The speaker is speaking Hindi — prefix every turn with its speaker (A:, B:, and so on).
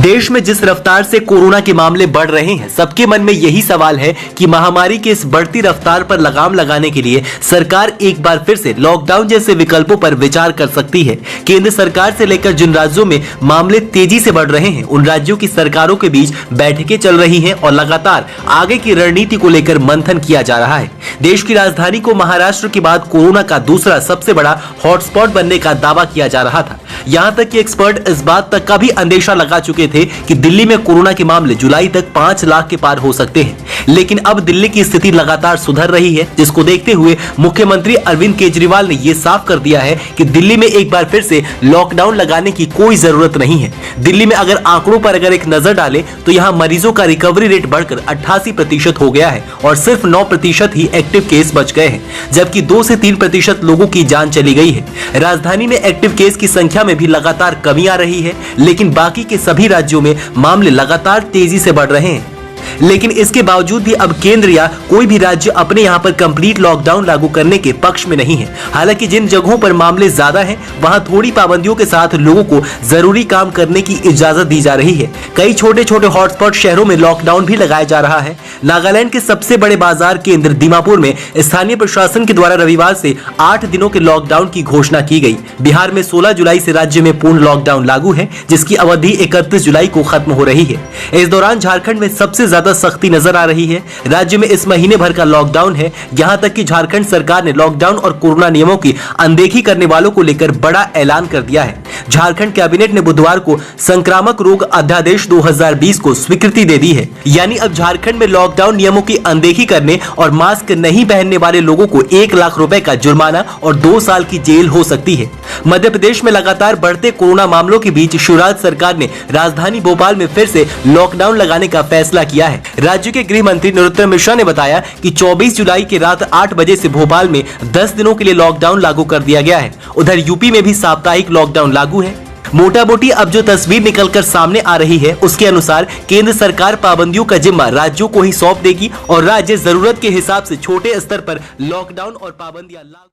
A: देश में जिस रफ्तार से कोरोना के मामले बढ़ रहे हैं, सबके मन में यही सवाल है कि महामारी के इस बढ़ती रफ्तार पर लगाम लगाने के लिए सरकार एक बार फिर से लॉकडाउन जैसे विकल्पों पर विचार कर सकती है। केंद्र सरकार से लेकर जिन राज्यों में मामले तेजी से बढ़ रहे हैं, उन राज्यों की सरकारों के बीच बैठकें चल रही हैं और लगातार आगे की रणनीति को लेकर मंथन किया जा रहा है। देश की राजधानी को महाराष्ट्र के बाद कोरोना का दूसरा सबसे बड़ा हॉटस्पॉट बनने का दावा किया जा रहा था। यहां तक कि एक्सपर्ट इस बात तक का भी अंदेशा लगा चुके थे कि दिल्ली में कोरोना के मामले जुलाई तक 5 लाख के पार हो सकते हैं। लेकिन अब दिल्ली की स्थिति लगातार सुधर रही है, जिसको देखते हुए मुख्यमंत्री अरविंद केजरीवाल ने यह साफ कर दिया है कि दिल्ली में एक बार फिर से लॉकडाउन लगाने की कोई जरूरत नहीं है। दिल्ली में अगर आंकड़ों पर अगर एक नजर डालें तो यहां मरीजों का रिकवरी रेट बढ़कर 88% हो गया है और सिर्फ 9% ही एक्टिव केस बच गए हैं, जबकि 2 से 3% लोगों की जान चली गई है। राजधानी में एक्टिव केस की संख्या में भी लगातार कमी आ रही है, लेकिन बाकी के सभी राज्यों में मामले लगातार तेजी से बढ़ रहे हैं। लेकिन इसके बावजूद भी अब केंद्र या कोई भी राज्य अपने यहाँ पर कंप्लीट लॉकडाउन लागू करने के पक्ष में नहीं है। हालांकि जिन जगहों पर मामले ज्यादा हैं, वहां थोड़ी पाबंदियों के साथ लोगों को जरूरी काम करने की इजाजत दी जा रही है। कई छोटे छोटे हॉटस्पॉट शहरों में लॉकडाउन भी लगाया जा रहा है। नागालैंड के सबसे बड़े बाजार केंद्र दीमापुर में स्थानीय प्रशासन के द्वारा रविवार से 8 दिनों के लॉकडाउन की घोषणा की गई। बिहार में 16 जुलाई से राज्य में पूर्ण लॉकडाउन लागू है, जिसकी अवधि 31 जुलाई को खत्म हो रही है। इस दौरान झारखंड में सबसे ज्यादा सख्ती नजर आ रही है। राज्य में इस महीने भर का लॉकडाउन है। यहां तक कि झारखंड सरकार ने लॉकडाउन और कोरोना नियमों की अनदेखी करने वालों को लेकर बड़ा ऐलान कर दिया है। झारखंड कैबिनेट ने बुधवार को संक्रामक रोग अध्यादेश 2020 को स्वीकृति दे दी है। यानी अब झारखंड में लॉकडाउन नियमों की अनदेखी करने और मास्क नहीं पहनने वाले लोगों को 1 लाख रुपए का जुर्माना और 2 साल की जेल हो सकती है। मध्य प्रदेश में लगातार बढ़ते कोरोना मामलों के बीच शिवराज सरकार ने राजधानी भोपाल में फिर से लॉकडाउन लगाने का फैसला किया है। राज्य के गृह मंत्री नरोत्तम मिश्रा ने बताया कि 24 जुलाई की रात 8 बजे से भोपाल में 10 दिनों के लिए लॉकडाउन लागू कर दिया गया है। उधर यूपी में भी साप्ताहिक लॉकडाउन लागू है। मोटा मोटी अब जो तस्वीर निकलकर सामने आ रही है, उसके अनुसार केंद्र सरकार पाबंदियों का जिम्मा राज्यों को ही सौंप देगी और राज्य जरूरत के हिसाब से छोटे स्तर पर लॉकडाउन और पाबंदियां लागू